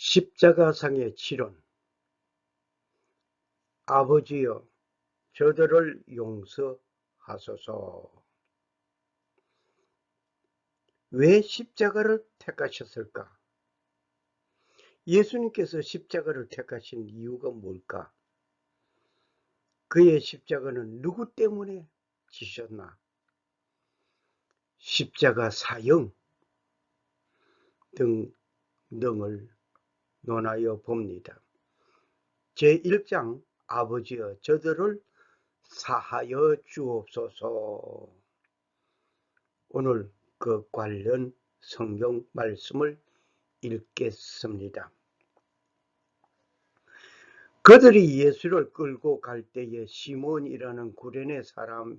십자가상의 치론. 아버지여, 저들을 용서하소서. 왜 십자가를 택하셨을까? 예수님께서 십자가를 택하신 이유가 뭘까? 그의 십자가는 누구 때문에 지셨나? 십자가 사형 등등을 논하여 봅니다. 제1장 아버지여, 저들을 사하여 주옵소서. 오늘 그 관련 성경 말씀을 읽겠습니다. 그들이 예수를 끌고 갈 때에 시몬이라는 구레네 사람이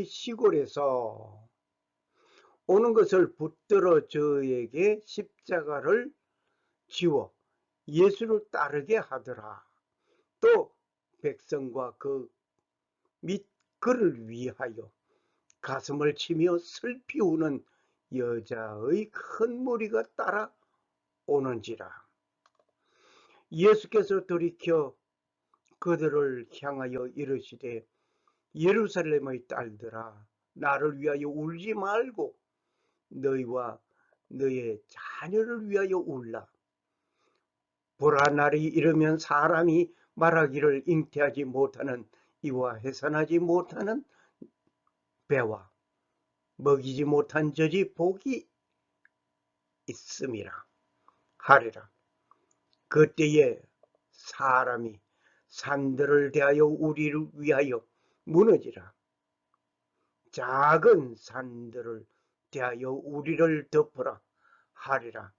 시골에서 오는 것을 붙들어 저에게 십자가를 지워 예수를 따르게 하더라. 또 백성과 그 및 그를 위하여 가슴을 치며 슬피 우는 여자의 큰 무리가 따라오는지라. 예수께서 돌이켜 그들을 향하여 이르시되, 예루살렘의 딸들아, 나를 위하여 울지 말고 너희와 너의 자녀를 위하여 울라. 보라, 날이 이르면 사람이 말하기를 잉태하지 못하는 이와 해산하지 못하는 배와 먹이지 못한 젖이 복이 있음이라 하리라. 그때에 사람이 산들을 대하여 우리를 위하여 무너지라. 작은 산들을 대하여 우리를 덮으라 하리라.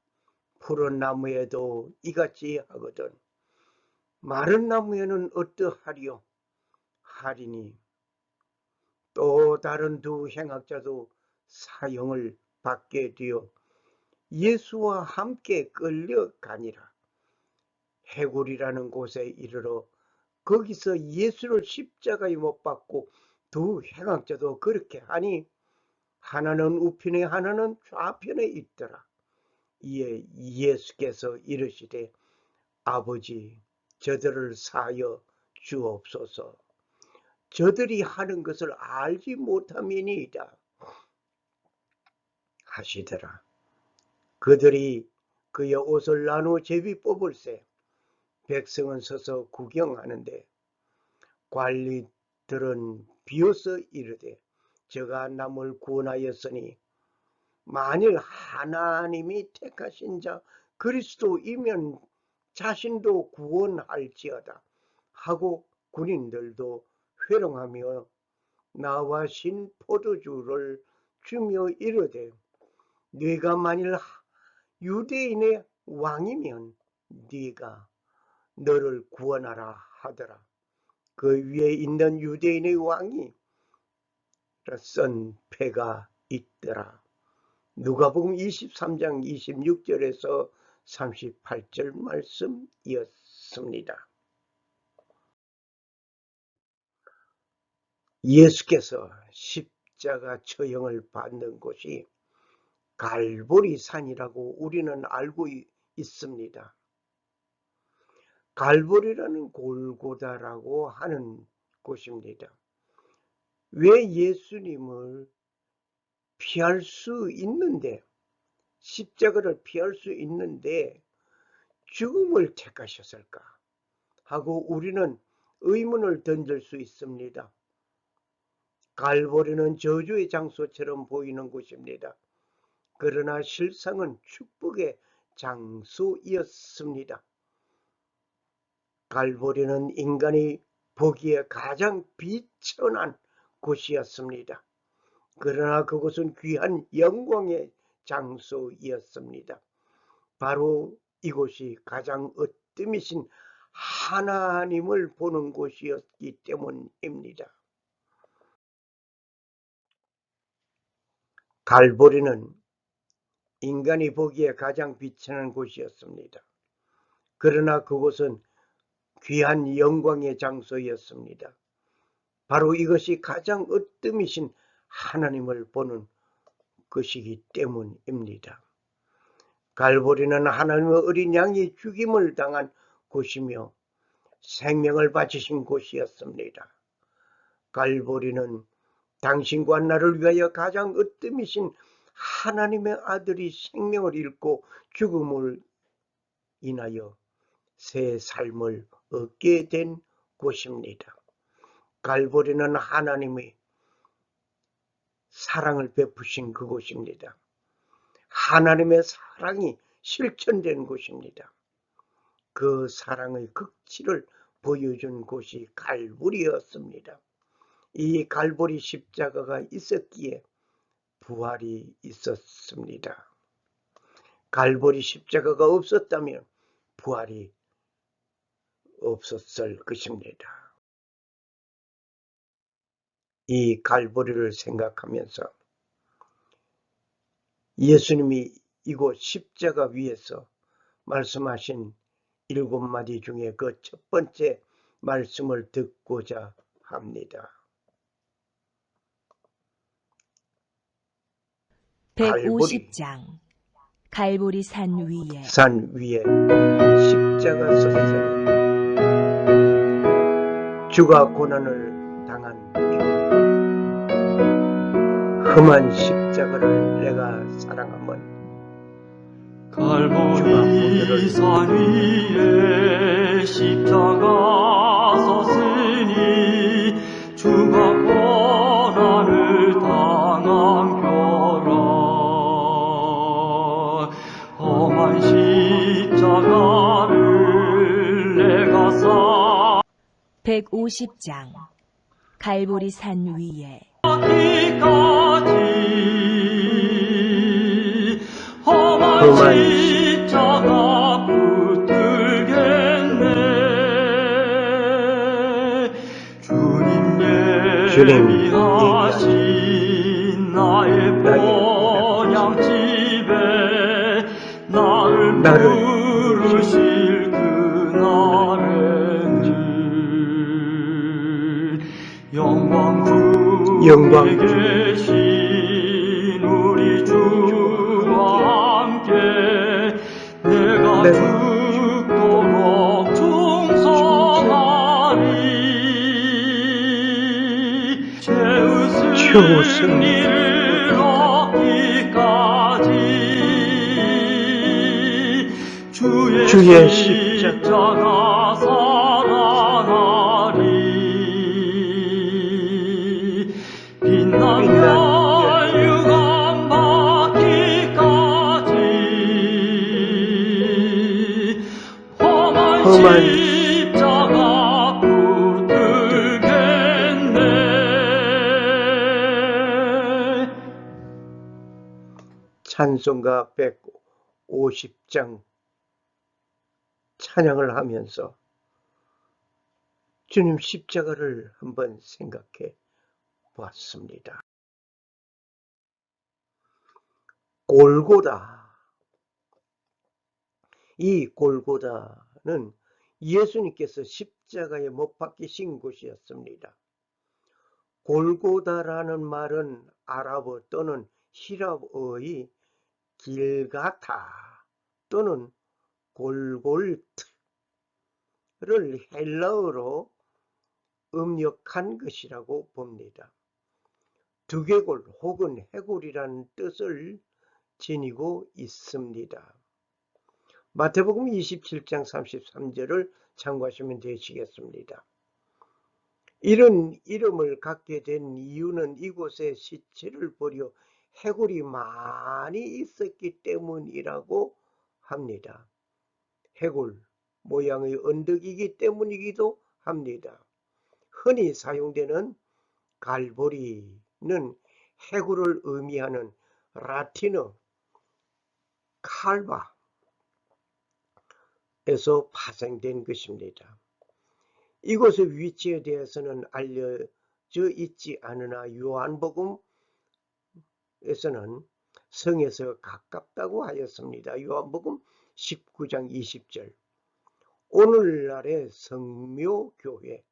푸른 나무에도 이같이 하거든 마른 나무에는 어떠하리요 하리니. 또 다른 두 행악자도 사형을 받게 되어 예수와 함께 끌려가니라. 해골이라는 곳에 이르러 거기서 예수를 십자가에 못 박고 두 행악자도 그렇게 하니 하나는 우편에 하나는 좌편에 있더라. 이에 예수께서 이르시되, 아버지, 저들을 사하여 주옵소서. 저들이 하는 것을 알지 못함이니이다 하시더라. 그들이 그의 옷을 나누어 제비 뽑을세. 백성은 서서 구경하는데 관리들은 비웃어 이르되, 저가 남을 구원하였으니 만일 하나님이 택하신 자 그리스도이면 자신도 구원할지어다 하고 군인들도 회롱하며 나와 신 포도주를 주며 이르되, 네가 만일 유대인의 왕이면 네가 너를 구원하라 하더라. 그 위에 있는 유대인의 왕이 쓴 패가 있더라. 누가복음 23장 26절에서 38절 말씀이었습니다. 예수께서 십자가 처형을 받는 곳이 갈보리 산이라고 우리는 알고 있습니다. 갈보리라는 골고다라고 하는 곳입니다. 왜 예수님을 피할 수 있는데, 십자가를 피할 수 있는데 죽음을 택하셨을까 하고 우리는 의문을 던질 수 있습니다. 갈보리는 저주의 장소처럼 보이는 곳입니다. 그러나 실상은 축복의 장소였습니다. 갈보리는 인간이 보기에 가장 비천한 곳이었습니다. 그러나 그곳은 귀한 영광의 장소였습니다. 바로 이곳이 가장 으뜸이신 하나님을 보는 곳이었기 때문입니다. 갈보리는 인간이 보기에 가장 비천한 곳이었습니다. 그러나 그곳은 귀한 영광의 장소였습니다. 바로 이것이 가장 으뜸이신 하나님을 보는 것이기 때문입니다. 갈보리는 하나님의 어린 양이 죽임을 당한 곳이며 생명을 바치신 곳이었습니다. 갈보리는 당신과 나를 위하여 가장 으뜸이신 하나님의 아들이 생명을 잃고 죽음을 인하여 새 삶을 얻게 된 곳입니다. 갈보리는 하나님의 사랑을 베푸신 그곳입니다. 하나님의 사랑이 실천된 곳입니다. 그 사랑의 극치를 보여준 곳이 갈보리였습니다. 이 갈보리 십자가가 있었기에 부활이 있었습니다. 갈보리 십자가가 없었다면 부활이 없었을 것입니다. 이 갈보리를 생각하면서 예수님이 이곳 십자가 위에서 말씀하신 7마디 중에 그 첫 번째 말씀을 듣고자 합니다. 150장 갈보리 산 위에 십자가 섰으니 주가 고난을 당한 험한 십자가를 내가 사랑함은 갈보리 산 위에 십자가 섰으니 주가 고난을 당한 표라. 험한 십자가를 내가 150장 갈보리 산 위에 험한 십자가 붙들겠네. 주님 예비하신 나의 본향집에 나를 부르실 그날에는 영광 중에 계신 우리 주와 함께 내가 죽도록 충성하리. 채우신 이를 얻기까지 주의 십자가 사랑하리. 빛나며 유감 받기까지 험한 십자가 붙들겠네. 찬송가 150장 찬양을 하면서 주님 십자가를 한번 생각해 보았습니다. 골고다. 이 골고다는 예수님께서 십자가에 못 박히신 곳이었습니다. 골고다라는 말은 아랍어 또는 히랍어의 길가타 또는 골골트를 헬라어로 음역한 것이라고 봅니다. 두개골 혹은 해골이라는 뜻을 지니고 있습니다. 마태복음 27장 33절을 참고하시면 되시겠습니다. 이런 이름을 갖게 된 이유는 이곳에 시체를 버려 해골이 많이 있었기 때문이라고 합니다. 해골 모양의 언덕이기 때문이기도 합니다. 흔히 사용되는 갈보리는 해골을 의미하는 라틴어 칼바에서 파생된 것입니다. 이곳의 위치에 대해서는 알려져 있지 않으나 요한복음에서는 성에서 가깝다고 하였습니다. 요한복음 19장 20절. 오늘날의 성묘교회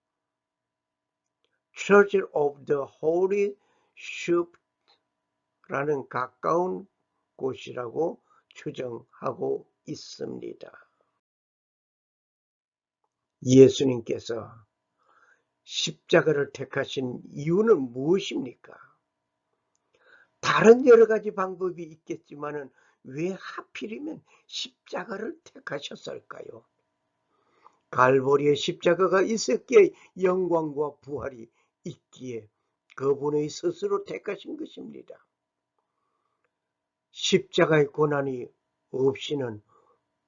Church of the Holy Shepherd라는 가까운 곳이라고 추정하고 있습니다. 예수님께서 십자가를 택하신 이유는 무엇입니까? 다른 여러 가지 방법이 있겠지만은 왜 하필이면 십자가를 택하셨을까요? 갈보리에 십자가가 있었기에 영광과 부활이 있기에 그분의 스스로 택하신 것입니다. 십자가의 고난이 없이는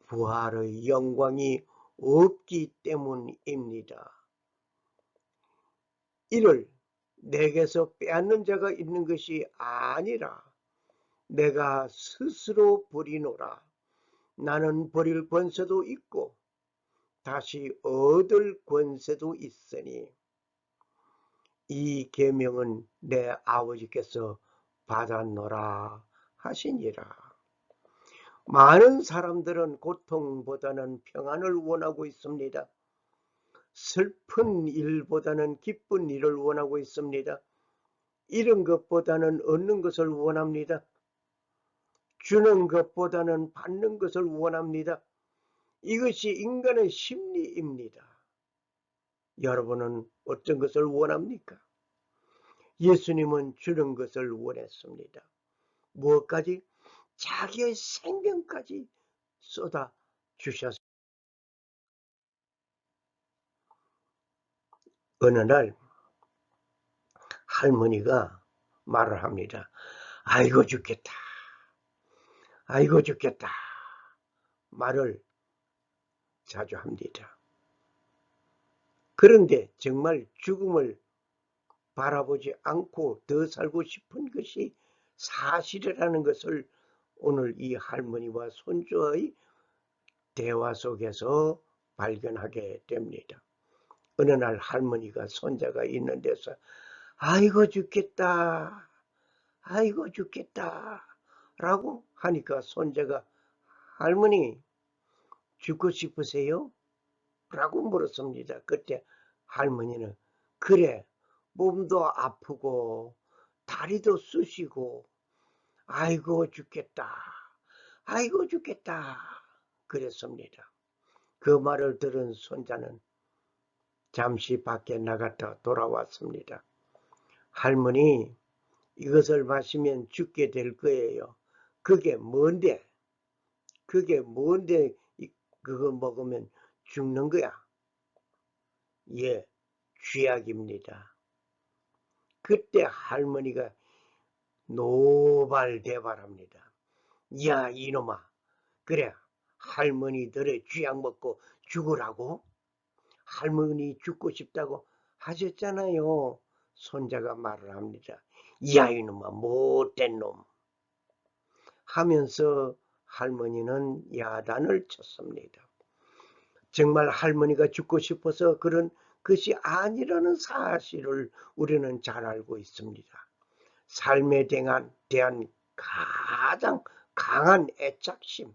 부활의 영광이 없기 때문입니다. 이를 내게서 빼앗는 자가 있는 것이 아니라 내가 스스로 버리노라. 나는 버릴 권세도 있고 다시 얻을 권세도 있으니 이 계명은 내 아버지께서 받았노라 하시니라. 많은 사람들은 고통보다는 평안을 원하고 있습니다. 슬픈 일보다는 기쁜 일을 원하고 있습니다. 잃은 것보다는 얻는 것을 원합니다. 주는 것보다는 받는 것을 원합니다. 이것이 인간의 심리입니다. 여러분은 어떤 것을 원합니까? 예수님은 주는 것을 원했습니다. 무엇까지? 자기의 생명까지 쏟아 주셨습니다. 어느 날 할머니가 말을 합니다. 아이고 죽겠다. 아이고 죽겠다. 말을 자주 합니다. 그런데 정말 죽음을 바라보지 않고 더 살고 싶은 것이 사실이라는 것을 오늘 이 할머니와 손주의 대화 속에서 발견하게 됩니다. 어느 날 할머니가 손자가 있는 데서 아이고 죽겠다. 아이고 죽겠다. 라고 하니까 손자가 할머니 죽고 싶으세요? 라고 물었습니다. 그때 할머니는 그래 몸도 아프고 다리도 쑤시고 아이고 죽겠다. 아이고 죽겠다. 그랬습니다. 그 말을 들은 손자는 잠시 밖에 나갔다 돌아왔습니다. 할머니 이것을 마시면 죽게 될 거예요. 그게 뭔데? 그게 뭔데 그거 먹으면 죽는 거야? 예, 쥐약입니다. 그때 할머니가 노발대발합니다. 야 이놈아, 그래 할머니들의 쥐약 먹고 죽으라고? 할머니 죽고 싶다고 하셨잖아요. 손자가 말을 합니다. 야 이놈아 못된 놈 하면서 할머니는 야단을 쳤습니다. 정말 할머니가 죽고 싶어서 그런 것이 아니라는 사실을 우리는 잘 알고 있습니다. 삶에 대한 가장 강한 애착심,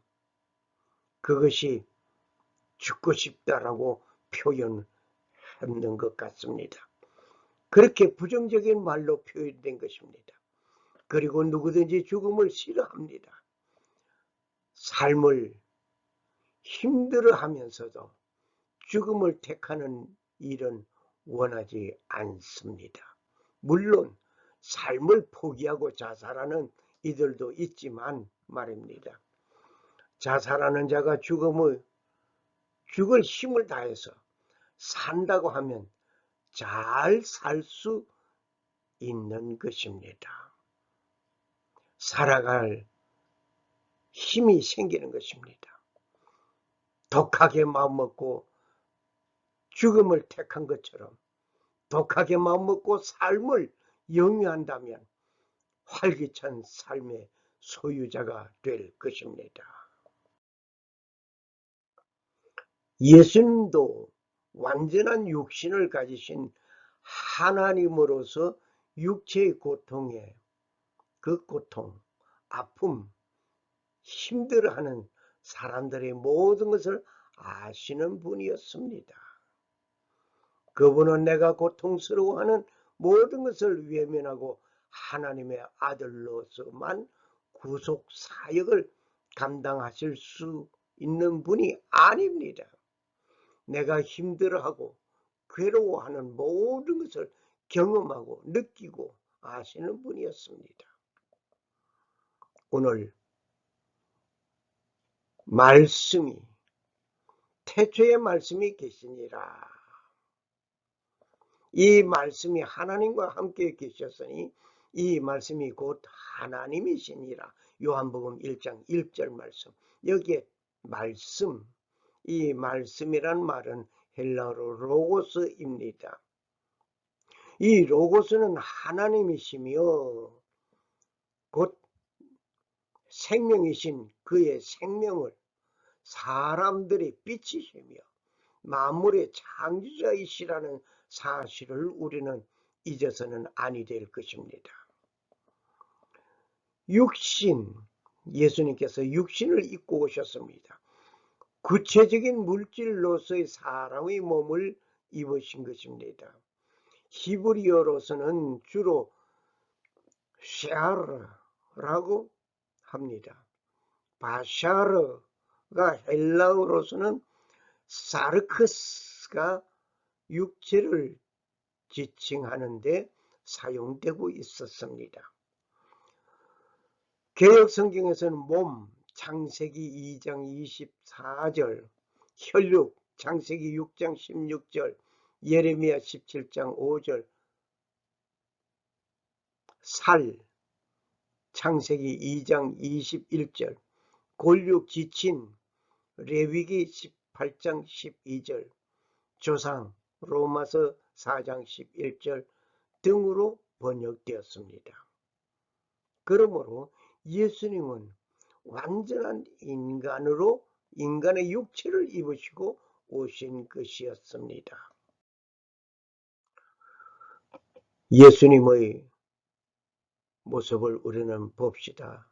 그것이 죽고 싶다라고 표현했는 것 같습니다. 그렇게 부정적인 말로 표현된 것입니다. 그리고 누구든지 죽음을 싫어합니다. 삶을 힘들어하면서도 죽음을 택하는 일은 원하지 않습니다. 물론 삶을 포기하고 자살하는 이들도 있지만 말입니다. 자살하는 자가 죽을 힘을 다해서 산다고 하면 잘 살 수 있는 것입니다. 살아갈 힘이 생기는 것입니다. 독하게 마음먹고 죽음을 택한 것처럼 독하게 마음먹고 삶을 영위한다면 활기찬 삶의 소유자가 될 것입니다. 예수님도 완전한 육신을 가지신 하나님으로서 육체의 고통에 그 고통, 아픔, 힘들어하는 사람들의 모든 것을 아시는 분이었습니다. 그분은 내가 고통스러워하는 모든 것을 외면하고 하나님의 아들로서만 구속 사역을 감당하실 수 있는 분이 아닙니다. 내가 힘들어하고 괴로워하는 모든 것을 경험하고 느끼고 아시는 분이었습니다. 오늘 말씀이, 태초에 말씀이 계시니라. 이 말씀이 하나님과 함께 계셨으니 이 말씀이 곧 하나님이시니라. 요한복음 1장 1절 말씀. 여기에 말씀, 이 말씀이란 말은 헬라어로 로고스입니다. 이 로고스는 하나님이시며 곧 생명이신 그의 생명을 사람들이 빛이시며 만물의 창조자이시라는 사실을 우리는 잊어서는 아니 될 것입니다. 육신, 예수님께서 육신을 입고 오셨습니다. 구체적인 물질로서의 사람의 몸을 입으신 것입니다. 히브리어로서는 주로 샤르라고 합니다. 바샤르가 헬라어로서는 사르크스가 육체를 지칭하는 데 사용되고 있었습니다. 개역 성경에서는 몸, 창세기 2장 24절, 혈육, 창세기 6장 16절, 예레미야 17장 5절, 살, 창세기 2장 21절, 골육, 지친, 레위기 18장 12절, 조상, 로마서 4장 11절 등으로 번역되었습니다. 그러므로 예수님은 완전한 인간으로 인간의 육체를 입으시고 오신 것이었습니다. 예수님의 모습을 우리는 봅시다.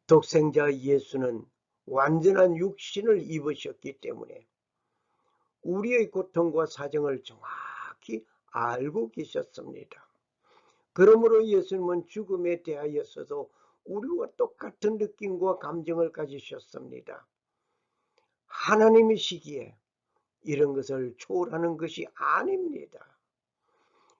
독생자 예수는 완전한 육신을 입으셨기 때문에 우리의 고통과 사정을 정확히 알고 계셨습니다. 그러므로 예수님은 죽음에 대하여서도 우리와 똑같은 느낌과 감정을 가지셨습니다. 하나님이시기에 이런 것을 초월하는 것이 아닙니다.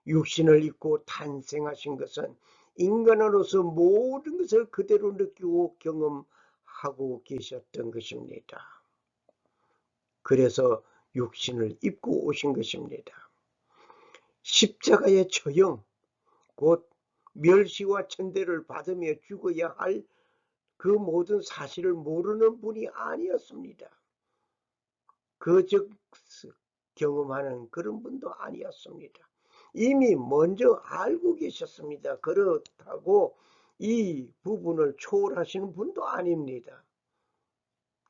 육신을 입고 탄생하신 것은 인간으로서 모든 것을 그대로 느끼고 경험하고 계셨던 것입니다. 그래서 육신을 입고 오신 것입니다. 십자가의 처형, 곧 멸시와 천대를 받으며 죽어야 할 그 모든 사실을 모르는 분이 아니었습니다. 즉 경험하는 그런 분도 아니었습니다. 이미 먼저 알고 계셨습니다. 그렇다고 이 부분을 초월하시는 분도 아닙니다.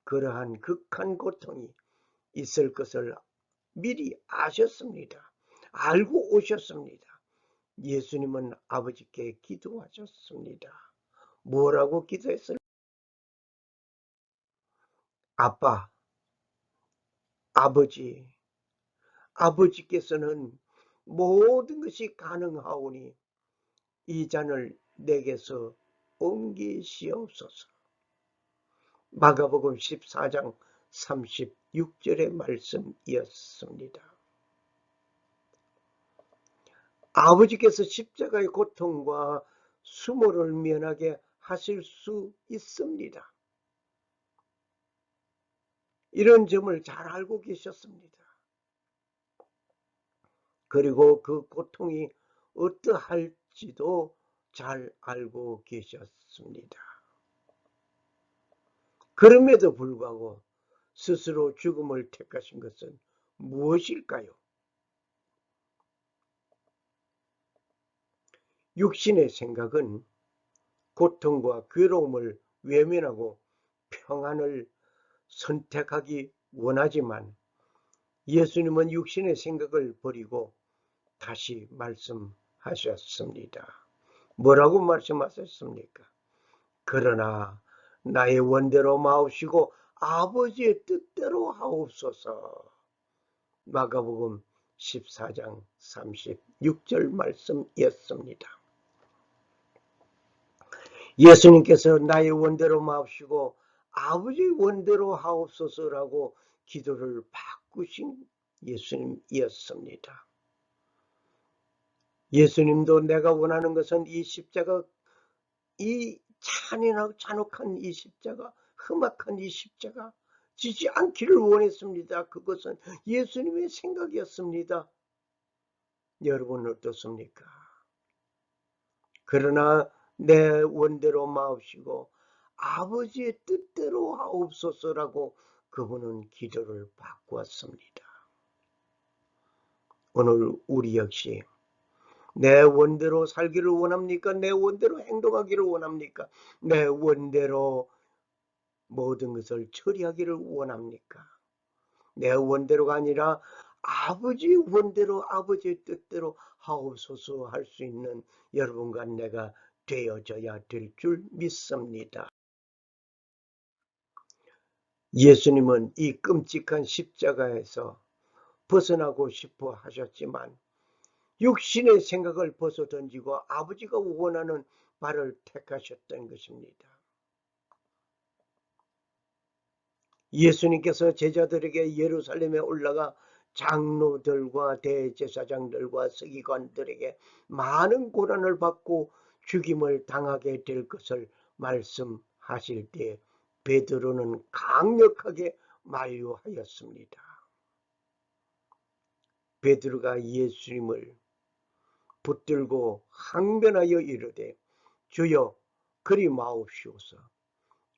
그러한 극한 고통이 있을 것을 미리 아셨습니다. 알고 오셨습니다. 예수님은 아버지께 기도하셨습니다. 뭐라고 기도했어요? 아빠, 아버지, 아버지께서는 모든 것이 가능하오니 이 잔을 내게서 옮기시옵소서. 마가복음 14장 36절의 말씀이었습니다. 아버지께서 십자가의 고통과 수모를 면하게 하실 수 있습니다. 이런 점을 잘 알고 계셨습니다. 그리고 그 고통이 어떠할지도 잘 알고 계셨습니다. 그럼에도 불구하고 스스로 죽음을 택하신 것은 무엇일까요? 육신의 생각은 고통과 괴로움을 외면하고 평안을 선택하기 원하지만 예수님은 육신의 생각을 버리고 다시 말씀하셨습니다. 뭐라고 말씀하셨습니까? 그러나 나의 원대로 마옵시고 아버지의 뜻대로 하옵소서. 마가복음 14장 36절 말씀이었습니다. 예수님께서 나의 원대로 마옵시고 아버지 원대로 하옵소서라고 기도를 바꾸신 예수님이었습니다. 예수님도 내가 원하는 것은 이 십자가, 이 잔인하고 잔혹한 이 십자가, 험악한 이 십자가 지지 않기를 원했습니다. 그것은 예수님의 생각이었습니다. 여러분 어떻습니까? 그러나 내 원대로 마옵시고 아버지의 뜻대로 하옵소서라고 그분은 기도를 바꾸었습니다. 오늘 우리 역시 내 원대로 살기를 원합니까? 내 원대로 행동하기를 원합니까? 내 원대로 모든 것을 처리하기를 원합니까? 내 원대로가 아니라 아버지 원대로, 아버지의 뜻대로 하옵소서 할 수 있는 여러분과 내가 되어져야 될 줄 믿습니다. 예수님은 이 끔찍한 십자가에서 벗어나고 싶어 하셨지만 육신의 생각을 벗어던지고 아버지가 원하는 바를 택하셨던 것입니다. 예수님께서 제자들에게 예루살렘에 올라가 장로들과 대제사장들과 서기관들에게 많은 고난을 받고 죽임을 당하게 될 것을 말씀하실 때 베드로는 강력하게 만류하였습니다. 베드로가 예수님을 붙들고 항변하여 이르되 주여 그리 마옵시오서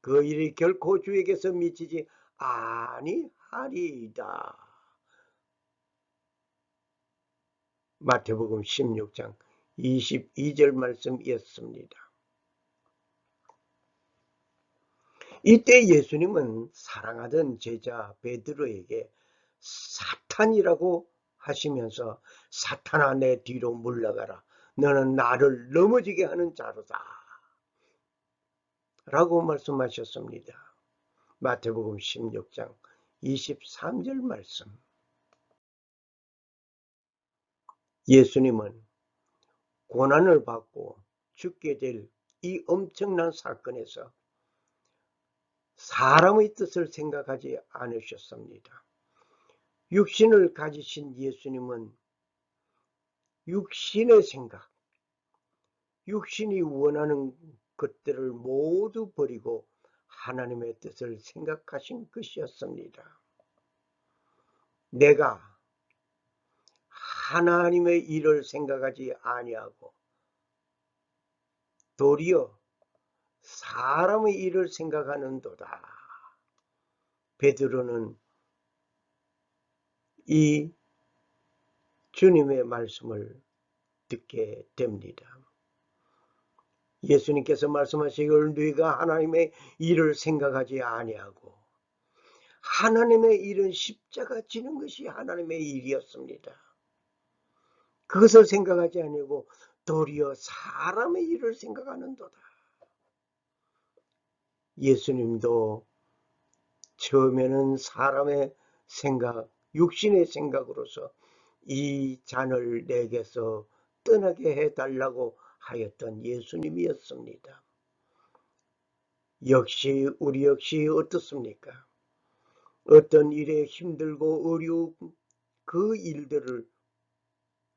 그 일이 결코 주에게서 미치지 아니하리이다. 마태복음 16장 22절 말씀이었습니다. 이때 예수님은 사랑하던 제자 베드로에게 사탄이라고 하시면서 사탄아 내 뒤로 물러가라. 너는 나를 넘어지게 하는 자로다. 라고 말씀하셨습니다. 마태복음 16장 23절 말씀. 예수님은 고난을 받고 죽게 될 이 엄청난 사건에서 사람의 뜻을 생각하지 않으셨습니다. 육신을 가지신 예수님은 육신의 생각, 육신이 원하는 것들을 모두 버리고 하나님의 뜻을 생각하신 것이었습니다. 내가 하나님의 일을 생각하지 아니하고 도리어 사람의 일을 생각하는도다. 베드로는 이 주님의 말씀을 듣게 됩니다. 예수님께서 말씀하시기를 네가 하나님의 일을 생각하지 아니하고 하나님의 일은 십자가 지는 것이 하나님의 일이었습니다. 그것을 생각하지 아니하고 도리어 사람의 일을 생각하는도다. 예수님도 처음에는 사람의 생각, 육신의 생각으로서 이 잔을 내게서 떠나게 해달라고 하였던 예수님이었습니다. 역시 우리 역시 어떻습니까? 어떤 일에 힘들고 어려운 그 일들을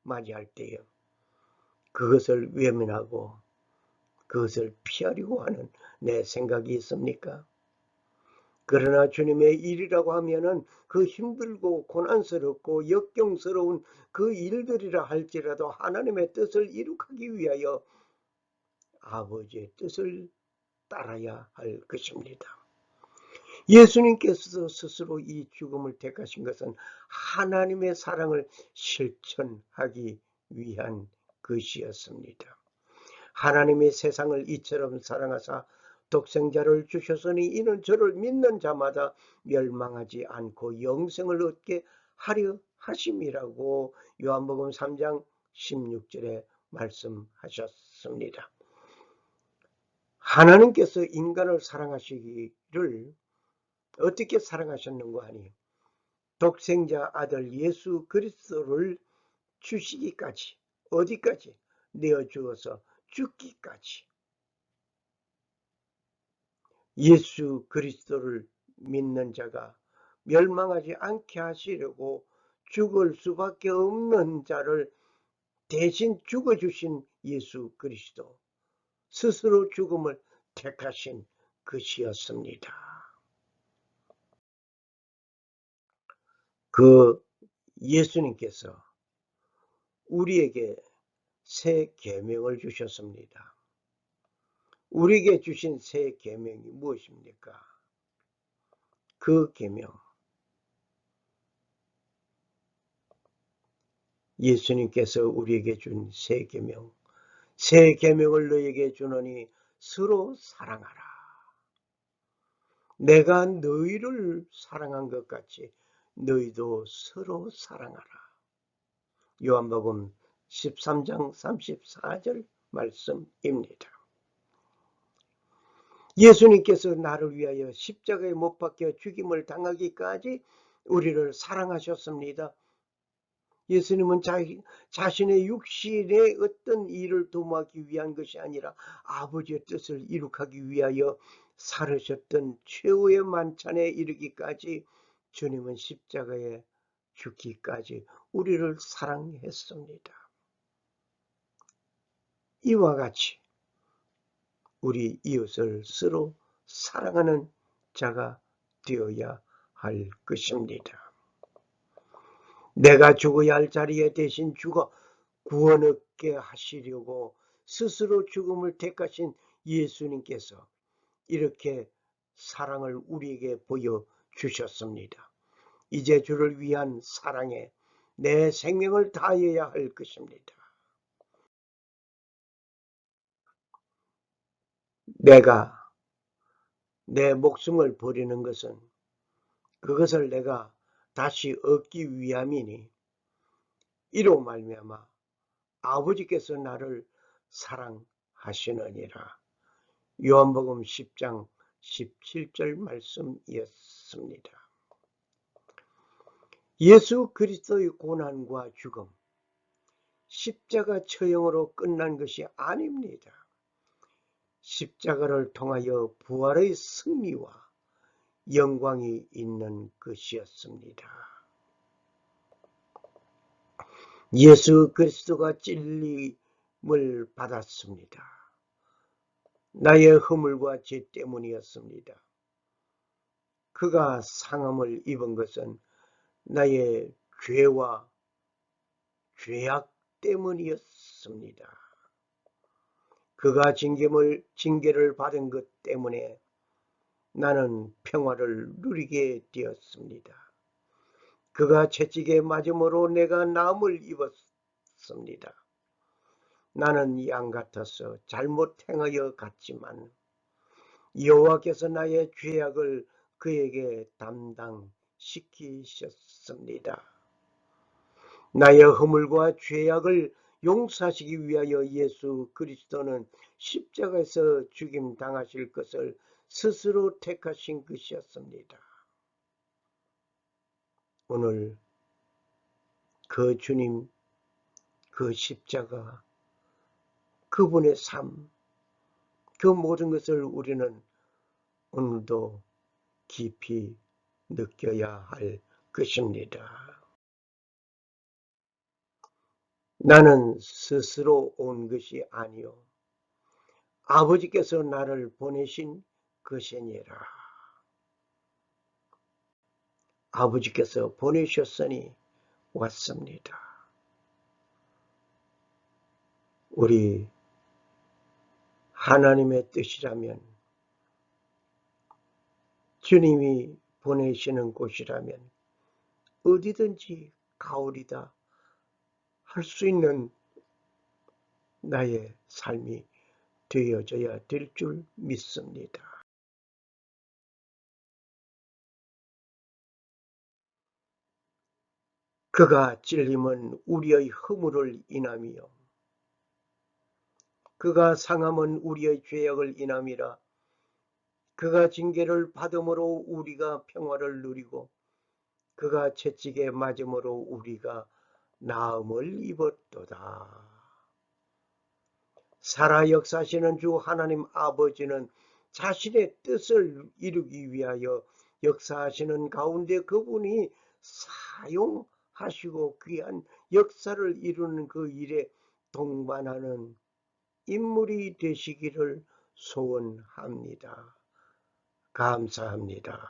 맞이할 때요. 그것을 외면하고 그것을 피하려고 하는 내 생각이 있습니까? 그러나 주님의 일이라고 하면은 그 힘들고 고난스럽고 역경스러운 그 일들이라 할지라도 하나님의 뜻을 이룩하기 위하여 아버지의 뜻을 따라야 할 것입니다. 예수님께서 스스로 이 죽음을 택하신 것은 하나님의 사랑을 실천하기 위한 것이었습니다. 하나님이 세상을 이처럼 사랑하사 독생자를 주셨으니 이는 저를 믿는 자마다 멸망하지 않고 영생을 얻게 하려 하심이라고 요한복음 3장 16절에 말씀하셨습니다. 하나님께서 인간을 사랑하시기를 어떻게 사랑하셨는가 하니 독생자 아들 예수 그리스도를 주시기까지 어디까지 내어주어서 죽기까지 예수 그리스도를 믿는 자가 멸망하지 않게 하시려고 죽을 수밖에 없는 자를 대신 죽어주신 예수 그리스도, 스스로 죽음을 택하신 것이었습니다. 그 예수님께서 우리에게 새 계명을 주셨습니다. 우리에게 주신 새 계명이 무엇입니까? 그 계명, 예수님께서 우리에게 준 새 계명, 새 계명을 너에게 주노니 서로 사랑하라. 내가 너희를 사랑한 것 같이 너희도 서로 사랑하라. 요한복음 13장 34절 말씀입니다. 예수님께서 나를 위하여 십자가에 못 박혀 죽임을 당하기까지 우리를 사랑하셨습니다. 예수님은 자신의 육신의 어떤 일을 도모하기 위한 것이 아니라 아버지의 뜻을 이룩하기 위하여 살으셨던 최후의 만찬에 이르기까지 주님은 십자가에 죽기까지 우리를 사랑했습니다. 이와 같이 우리 이웃을 서로 사랑하는 자가 되어야 할 것입니다. 내가 죽어야 할 자리에 대신 죽어 구원 얻게 하시려고 스스로 죽음을 택하신 예수님께서 이렇게 사랑을 우리에게 보여주셨습니다. 이제 주를 위한 사랑에 내 생명을 다해야 할 것입니다. 내가 내 목숨을 버리는 것은 그것을 내가 다시 얻기 위함이니 이로 말미암아 아버지께서 나를 사랑하시느니라. 요한복음 10장 17절 말씀이었습니다. 예수 그리스도의 고난과 죽음, 십자가 처형으로 끝난 것이 아닙니다. 십자가를 통하여 부활의 승리와 영광이 있는 것이었습니다. 예수 그리스도가 찔림을 받았습니다. 나의 허물과 죄 때문이었습니다. 그가 상함을 입은 것은 나의 죄와 죄악 때문이었습니다. 그가 징계를 받은 것 때문에 나는 평화를 누리게 되었습니다. 그가 채찍에 맞음으로 내가 나음을 입었습니다. 나는 양 같아서 잘못 행하여 갔지만 여호와께서 나의 죄악을 그에게 담당시키셨습니다. 나의 허물과 죄악을 용서하시기 위하여 예수 그리스도는 십자가에서 죽임 당하실 것을 스스로 택하신 것이었습니다. 오늘 그 주님, 그 십자가, 그분의 삶, 그 모든 것을 우리는 오늘도 깊이 느껴야 할 것입니다. 나는 스스로 온 것이 아니요 아버지께서 나를 보내신 것이니라. 아버지께서 보내셨으니 왔습니다. 우리 하나님의 뜻이라면, 주님이 보내시는 곳이라면 어디든지 가오리다 할 수 있는 나의 삶이 되어져야 될 줄 믿습니다. 그가 찔림은 우리의 허물을 인함이요 그가 상함은 우리의 죄악을 인함이라. 그가 징계를 받음으로 우리가 평화를 누리고 그가 채찍에 맞음으로 우리가 나음을 입었도다. 살아 역사하시는 주 하나님 아버지는 자신의 뜻을 이루기 위하여 역사하시는 가운데 그분이 사용하시고 귀한 역사를 이루는 그 일에 동반하는 인물이 되시기를 소원합니다. 감사합니다.